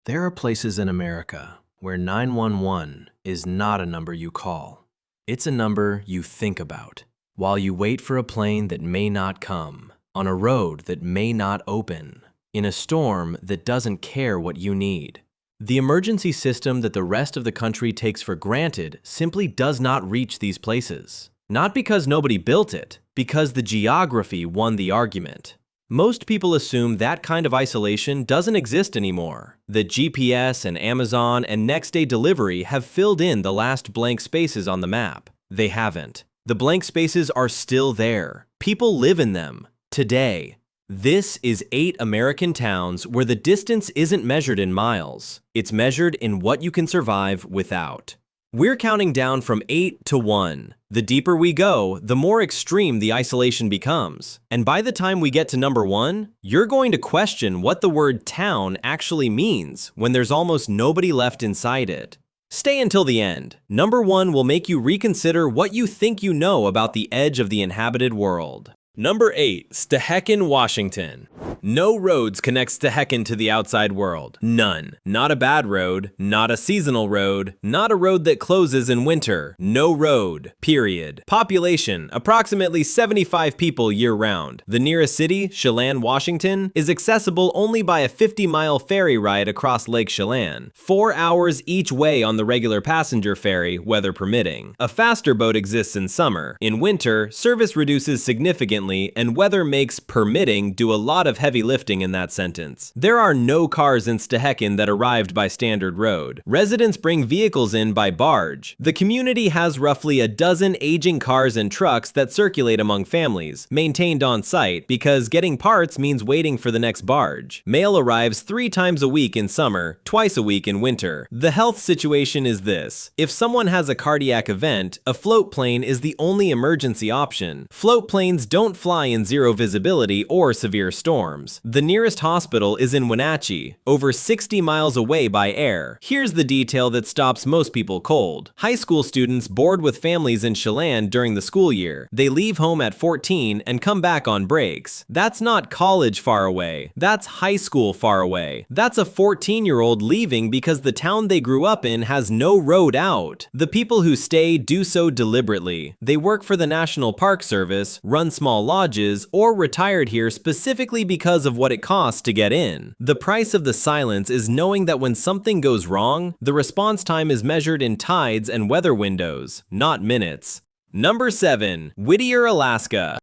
There are places in America where 911 is not a number you call. It's a number you think about while you wait for a plane that may not come, on a road that may not open, in a storm that doesn't care what you need. The emergency system that the rest of the country takes for granted simply does not reach these places. Not because nobody built it, because the geography won the argument. Most people assume that kind of isolation doesn't exist anymore, that GPS and Amazon and next-day delivery have filled in the last blank spaces on the map. They haven't. The blank spaces are still there. People live in them, today. This is 8 American towns where the distance isn't measured in miles. It's measured in what you can survive without. We're counting down from 8 to 1. The deeper we go, the more extreme the isolation becomes. And by the time we get to number 1, you're going to question what the word town actually means when there's almost nobody left inside it. Stay until the end. Number 1 will make you reconsider what you think you know about the edge of the inhabited world. Number 8, Stehekin, Washington. No roads connect Stehekin to the outside world. None. Not a bad road, not a seasonal road, not a road that closes in winter. No road, period. Population, approximately 75 people year-round. The nearest city, Chelan, Washington, is accessible only by a 50-mile ferry ride across Lake Chelan. 4 hours each way on the regular passenger ferry, weather permitting. A faster boat exists in summer. In winter, service reduces significantly, and weather makes permitting do a lot of heavy lifting in that sentence. There are no cars in Stehekin that arrived by standard road. Residents bring vehicles in by barge. The community has roughly a dozen aging cars and trucks that circulate among families, maintained on site, because getting parts means waiting for the next barge. Mail arrives 3 times a week in summer, twice a week in winter. The health situation is this: if someone has a cardiac event, a float plane is the only emergency option. Float planes don't fly in zero visibility or severe storms. The nearest hospital is in Wenatchee, over 60 miles away by air. Here's the detail that stops most people cold. High school students board with families in Chelan during the school year. They leave home at 14 and come back on breaks. That's not college far away. That's high school far away. That's a 14-year-old leaving because the town they grew up in has no road out. The people who stay do so deliberately. They work for the National Park Service, run small lodges, or retired here specifically because of what it costs to get in. The price of the silence is knowing that when something goes wrong, the response time is measured in tides and weather windows, not minutes. Number 7, Whittier, Alaska.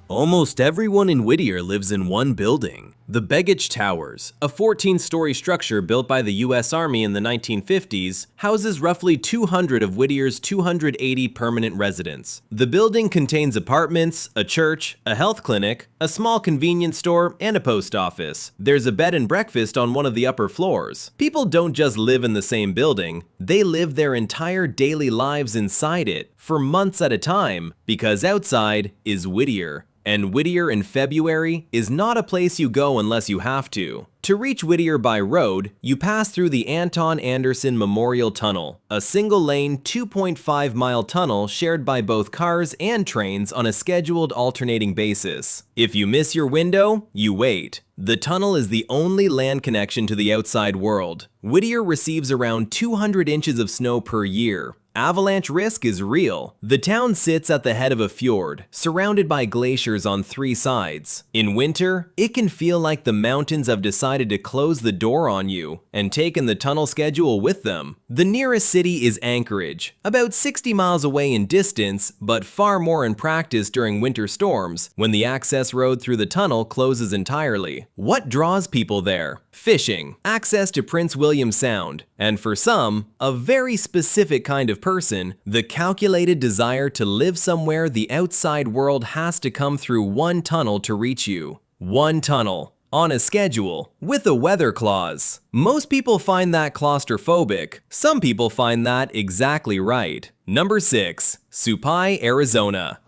Almost everyone in Whittier lives in one building. The Begich Towers, a 14-story structure built by the U.S. Army in the 1950s, houses roughly 200 of Whittier's 280 permanent residents. The building contains apartments, a church, a health clinic, a small convenience store, and a post office. There's a bed and breakfast on one of the upper floors. People don't just live in the same building, they live their entire daily lives inside it, for months at a time, because outside is Whittier. And Whittier in February is not a place you go unless you have to. To reach Whittier by road, you pass through the Anton Anderson Memorial Tunnel, a single-lane 2.5-mile tunnel shared by both cars and trains on a scheduled alternating basis. If you miss your window, you wait. The tunnel is the only land connection to the outside world. Whittier receives around 200 inches of snow per year. Avalanche risk is real. The town sits at the head of a fjord, surrounded by glaciers on 3 sides. In winter, it can feel like the mountains have decided to close the door on you and taken the tunnel schedule with them. The nearest city is Anchorage, about 60 miles away in distance, but far more in practice during winter storms, when the access road through the tunnel closes entirely. What draws people there? Fishing, access to Prince William Sound, and for some, a very specific kind of person, the calculated desire to live somewhere the outside world has to come through one tunnel to reach you. One tunnel, on a schedule, with a weather clause. Most people find that claustrophobic. Some people find that exactly right. Number 6, Supai, Arizona.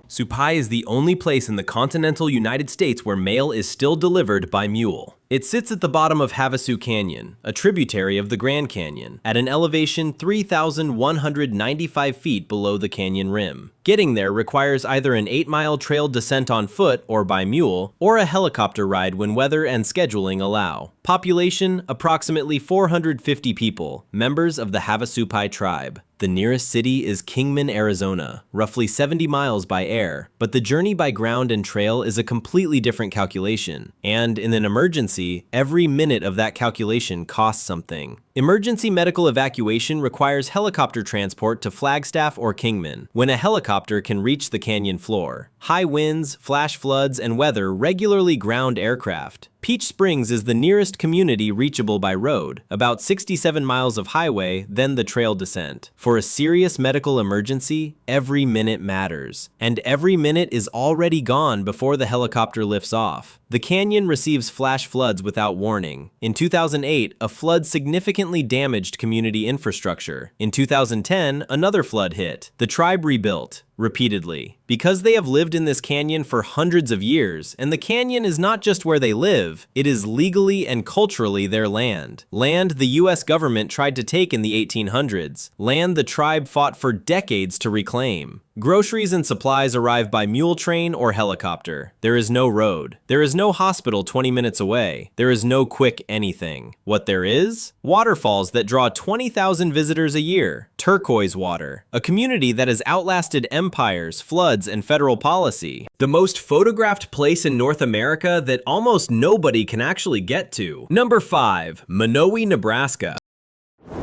Supai is the only place in the continental United States where mail is still delivered by mule. It sits at the bottom of Havasu Canyon, a tributary of the Grand Canyon, at an elevation 3,195 feet below the canyon rim. Getting there requires either an 8-mile trail descent on foot or by mule, or a helicopter ride when weather and scheduling allow. Population, approximately 450 people, members of the Havasupai tribe. The nearest city is Kingman, Arizona, roughly 70 miles by air, but the journey by ground and trail is a completely different calculation, and in an emergency, every minute of that calculation costs something. Emergency medical evacuation requires helicopter transport to Flagstaff or Kingman, when a helicopter can reach the canyon floor. High winds, flash floods, and weather regularly ground aircraft. Peach Springs is the nearest community reachable by road, about 67 miles of highway, then the trail descent. For a serious medical emergency, every minute matters, and every minute is already gone before the helicopter lifts off. The canyon receives flash floods without warning. In 2008, a flood significantly damaged community infrastructure. In 2010, another flood hit. The tribe rebuilt repeatedly. Because they have lived in this canyon for hundreds of years, and the canyon is not just where they live, it is legally and culturally their land. Land the US government tried to take in the 1800s. Land the tribe fought for decades to reclaim. Groceries and supplies arrive by mule train or helicopter. There is no road. There is no hospital 20 minutes away. There is no quick anything. What there is? Waterfalls that draw 20,000 visitors a year. Turquoise water. A community that has outlasted empires, floods, and federal policy. The most photographed place in North America that almost nobody can actually get to. Number 5. Monowi, Nebraska.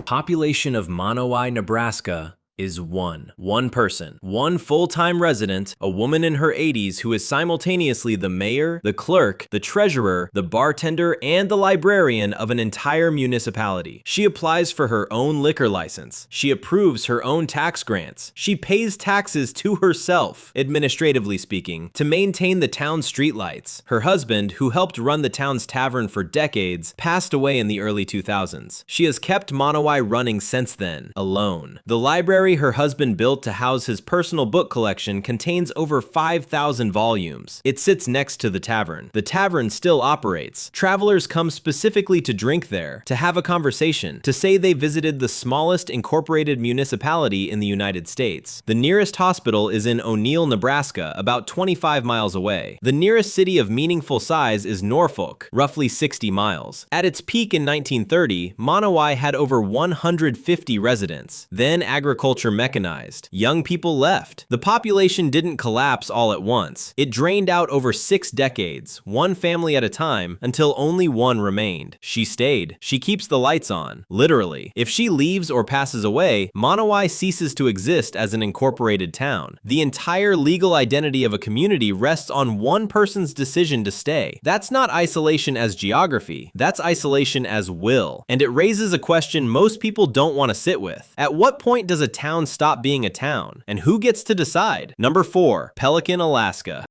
Population of Monowi, Nebraska is one person, one full-time resident, a woman in her 80s who is simultaneously the mayor, the clerk, the treasurer, the bartender, and the librarian of an entire municipality. She applies for her own liquor license. She approves her own tax grants. She pays taxes to herself, administratively speaking, to maintain the town's streetlights. Her husband, who helped run the town's tavern for decades, passed away in the early 2000s. She has kept Monowi running since then, alone. The library her husband built to house his personal book collection contains over 5,000 volumes. It sits next to the tavern. The tavern still operates. Travelers come specifically to drink there, to have a conversation, to say they visited the smallest incorporated municipality in the United States. The nearest hospital is in O'Neill, Nebraska, about 25 miles away. The nearest city of meaningful size is Norfolk, roughly 60 miles. At its peak in 1930, Monowi had over 150 residents. Then agriculture mechanized. Young people left. The population didn't collapse all at once. It drained out over 6 decades, one family at a time, until only one remained. She stayed. She keeps the lights on, literally. If she leaves or passes away, Monowi ceases to exist as an incorporated town. The entire legal identity of a community rests on one person's decision to stay. That's not isolation as geography. That's isolation as will. And it raises a question most people don't want to sit with. At what point does a town stop being a town? And who gets to decide? Number 4. Pelican, Alaska.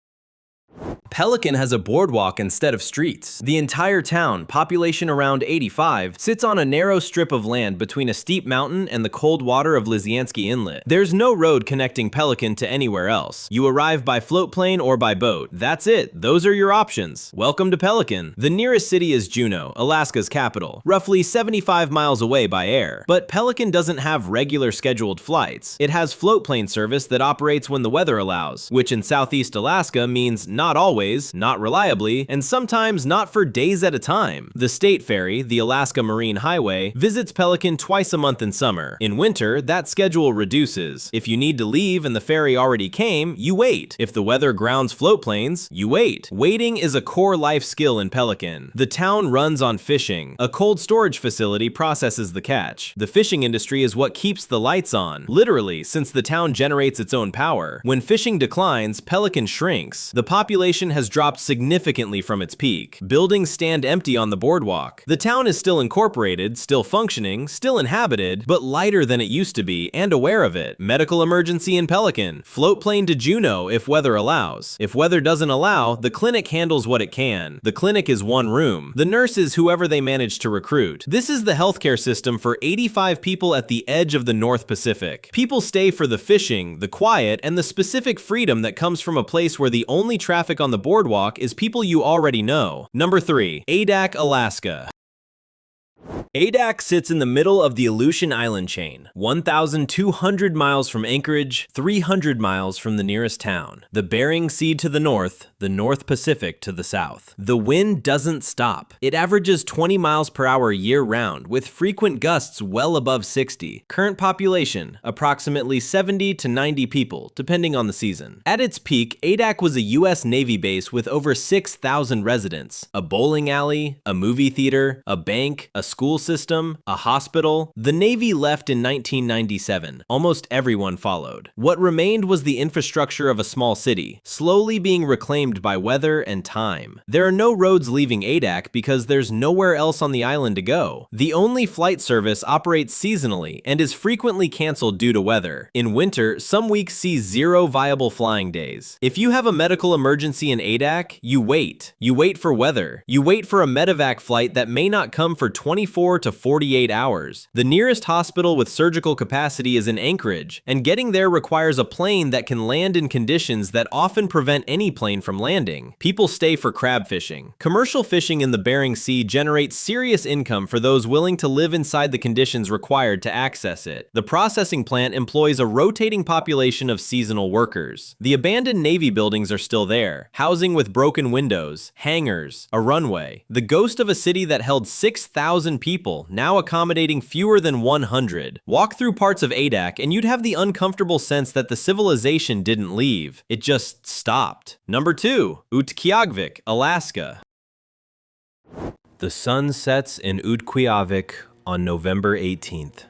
Pelican has a boardwalk instead of streets. The entire town, population around 85, sits on a narrow strip of land between a steep mountain and the cold water of Lisiansky Inlet. There's no road connecting Pelican to anywhere else. You arrive by float plane or by boat. That's it. Those are your options. Welcome to Pelican. The nearest city is Juneau, Alaska's capital, roughly 75 miles away by air. But Pelican doesn't have regular scheduled flights. It has float plane service that operates when the weather allows, which in Southeast Alaska means not always, not reliably, and sometimes not for days at a time. The State Ferry, the Alaska Marine Highway, visits Pelican twice a month in summer. In winter, that schedule reduces. If you need to leave and the ferry already came, you wait. If the weather grounds float planes, you wait. Waiting is a core life skill in Pelican. The town runs on fishing. A cold storage facility processes the catch. The fishing industry is what keeps the lights on, literally, since the town generates its own power. When fishing declines, Pelican shrinks. The population has dropped significantly from its peak. Buildings stand empty on the boardwalk. The town is still incorporated, still functioning, still inhabited, but lighter than it used to be and aware of it. Medical emergency in Pelican. Float plane to Juneau if weather allows. If weather doesn't allow, the clinic handles what it can. The clinic is one room. The nurse is whoever they manage to recruit. This is the healthcare system for 85 people at the edge of the North Pacific. People stay for the fishing, the quiet, and the specific freedom that comes from a place where the only traffic traffic on the boardwalk is people you already know. Number 3. Adak, Alaska. Adak sits in the middle of the Aleutian Island chain, 1,200 miles from Anchorage, 300 miles from the nearest town. The Bering Sea to the north, the North Pacific to the south. The wind doesn't stop. It averages 20 miles per hour year-round, with frequent gusts well above 60. Current population, approximately 70 to 90 people, depending on the season. At its peak, Adak was a U.S. Navy base with over 6,000 residents, a bowling alley, a movie theater, a bank, a school system, a hospital. The Navy left in 1997. Almost everyone followed. What remained was the infrastructure of a small city, slowly being reclaimed by weather and time. There are no roads leaving Adak because there's nowhere else on the island to go. The only flight service operates seasonally and is frequently canceled due to weather. In winter, some weeks see 0 viable flying days. If you have a medical emergency in Adak, you wait. You wait for weather. You wait for a medevac flight that may not come for 24 to 48 hours. The nearest hospital with surgical capacity is in Anchorage, and getting there requires a plane that can land in conditions that often prevent any plane from landing. People stay for crab fishing. Commercial fishing in the Bering Sea generates serious income for those willing to live inside the conditions required to access it. The processing plant employs a rotating population of seasonal workers. The abandoned Navy buildings are still there, housing with broken windows, hangars, a runway. The ghost of a city that held 6,000 people, now accommodating fewer than 100. Walk through parts of Adak and you'd have the uncomfortable sense that the civilization didn't leave. It just stopped. Number 2. Utqiagvik, Alaska. The sun sets in Utqiagvik on November 18th.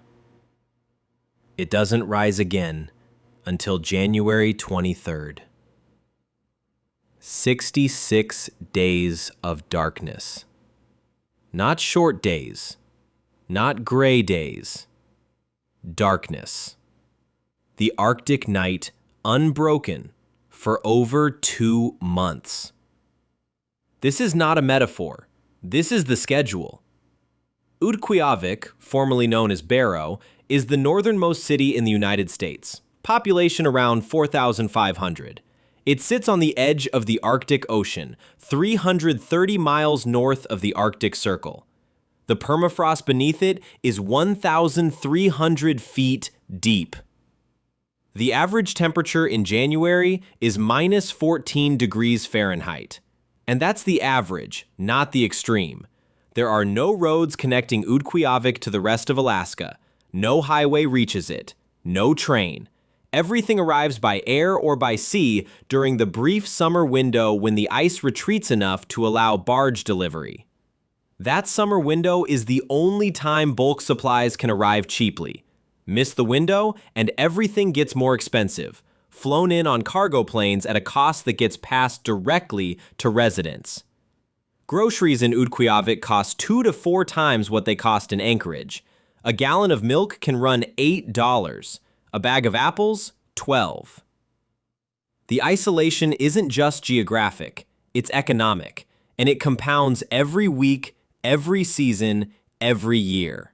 It doesn't rise again until January 23rd. 66 days of darkness. Not short days. Not gray days. Darkness. The Arctic night unbroken for over 2 months. This is not a metaphor. This is the schedule. Utqiagvik, formerly known as Barrow, is the northernmost city in the United States, population around 4,500. It sits on the edge of the Arctic Ocean, 330 miles north of the Arctic Circle. The permafrost beneath it is 1,300 feet deep. The average temperature in January is minus 14 degrees Fahrenheit. And that's the average, not the extreme. There are no roads connecting Utqiagvik to the rest of Alaska. No highway reaches it. No train. Everything arrives by air or by sea during the brief summer window when the ice retreats enough to allow barge delivery. That summer window is the only time bulk supplies can arrive cheaply. Miss the window, and everything gets more expensive, flown in on cargo planes at a cost that gets passed directly to residents. Groceries in Utqiagvik cost 2 to 4 times what they cost in Anchorage. A gallon of milk can run $8. A bag of apples, $12. The isolation isn't just geographic, it's economic, and it compounds every week, every season, every year.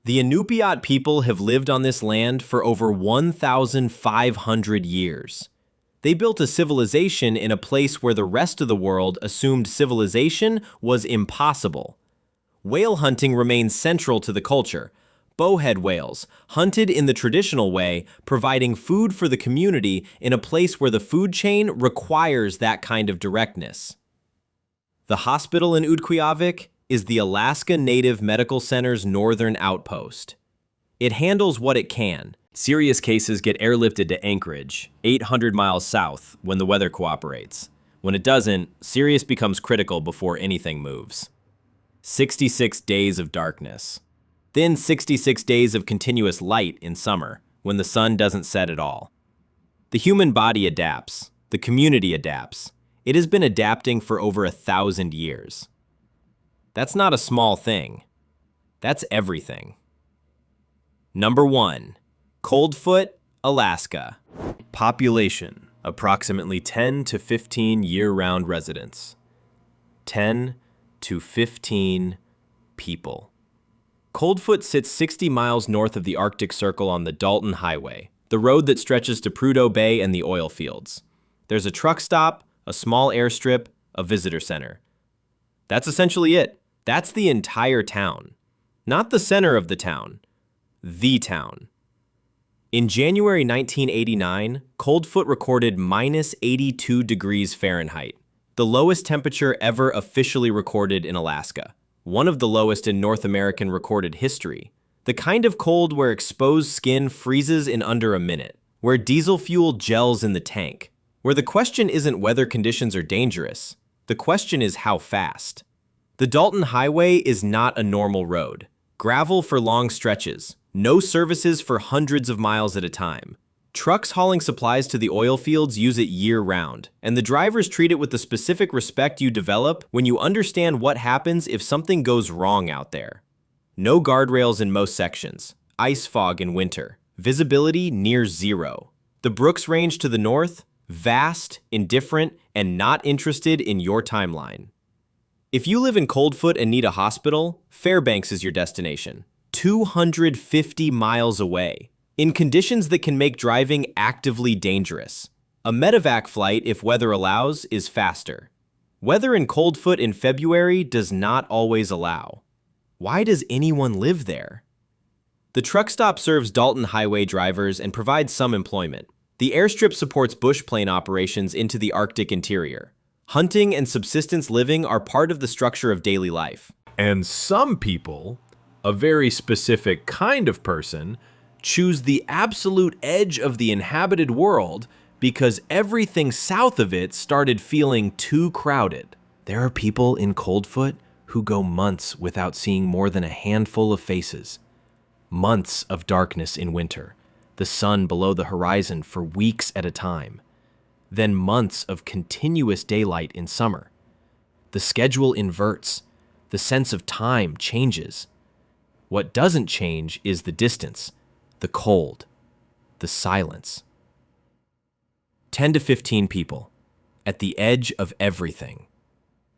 The Inupiat people have lived on this land for over 1,500 years. They built a civilization in a place where the rest of the world assumed civilization was impossible. Whale hunting remains central to the culture. Bowhead whales, hunted in the traditional way, providing food for the community in a place where the food chain requires that kind of directness. The hospital in Utqiagvik is the Alaska Native Medical Center's northern outpost. It handles what it can. Serious cases get airlifted to Anchorage, 800 miles south, when the weather cooperates. When it doesn't, serious becomes critical before anything moves. 66 days of darkness. Then 66 days of continuous light in summer, when the sun doesn't set at all. The human body adapts. The community adapts. It has been adapting for over 1,000 years. That's not a small thing. That's everything. Number 1. Coldfoot, Alaska. Population, approximately 10 to 15 year-round residents. 10 to 15 people. Coldfoot sits 60 miles north of the Arctic Circle on the Dalton Highway, the road that stretches to Prudhoe Bay and the oil fields. There's a truck stop, a small airstrip, a visitor center. That's essentially it. That's the entire town. Not the center of the town. The town. In January 1989, Coldfoot recorded minus 82 degrees Fahrenheit, the lowest temperature ever officially recorded in Alaska, one of the lowest in North American recorded history. The kind of cold where exposed skin freezes in under a minute, where diesel fuel gels in the tank, where the question isn't whether conditions are dangerous, the question is how fast. The Dalton Highway is not a normal road. Gravel for long stretches, no services for hundreds of miles at a time. Trucks hauling supplies to the oil fields use it year-round, and the drivers treat it with the specific respect you develop when you understand what happens if something goes wrong out there. No guardrails in most sections, ice fog in winter, visibility near zero. The Brooks Range to the north, vast, indifferent, and not interested in your timeline. If you live in Coldfoot and need a hospital, Fairbanks is your destination, 250 miles away, in conditions that can make driving actively dangerous. A medevac flight, if weather allows, is faster. Weather in Coldfoot in February does not always allow. Why does anyone live there? The truck stop serves Dalton Highway drivers and provides some employment. The airstrip supports bush plane operations into the Arctic interior. Hunting and subsistence living are part of the structure of daily life. And some people, a very specific kind of person, choose the absolute edge of the inhabited world because everything south of it started feeling too crowded. There are people in Coldfoot who go months without seeing more than a handful of faces. Months of darkness in winter, the sun below the horizon for weeks at a time. Then months of continuous daylight in summer. The schedule inverts. The sense of time changes. What doesn't change is the distance, the cold, the silence. 10 to 15 people, at the edge of everything.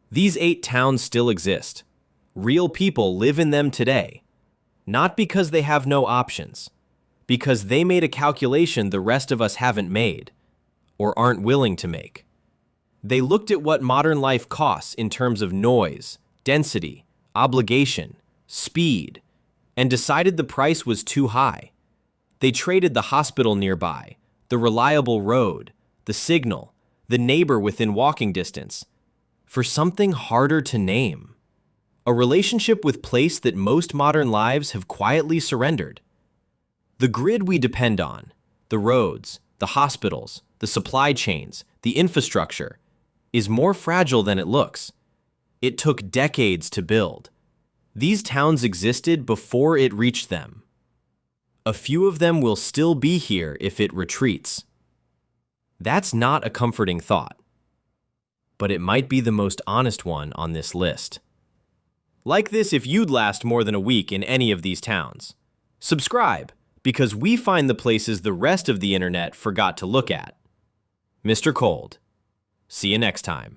These 8 towns still exist. Real people live in them today. Not because they have no options, because they made a calculation the rest of us haven't made, or aren't willing to make. They looked at what modern life costs in terms of noise, density, obligation, speed, and decided the price was too high. They traded the hospital nearby, the reliable road, the signal, the neighbor within walking distance, for something harder to name. A relationship with place that most modern lives have quietly surrendered. The grid we depend on, the roads, the hospitals, the supply chains, the infrastructure, is more fragile than it looks. It took decades to build. These towns existed before it reached them. A few of them will still be here if it retreats. That's not a comforting thought, but it might be the most honest one on this list. Like this if you'd last more than a week in any of these towns. Subscribe, because we find the places the rest of the internet forgot to look at. Mr. Cold. See you next time.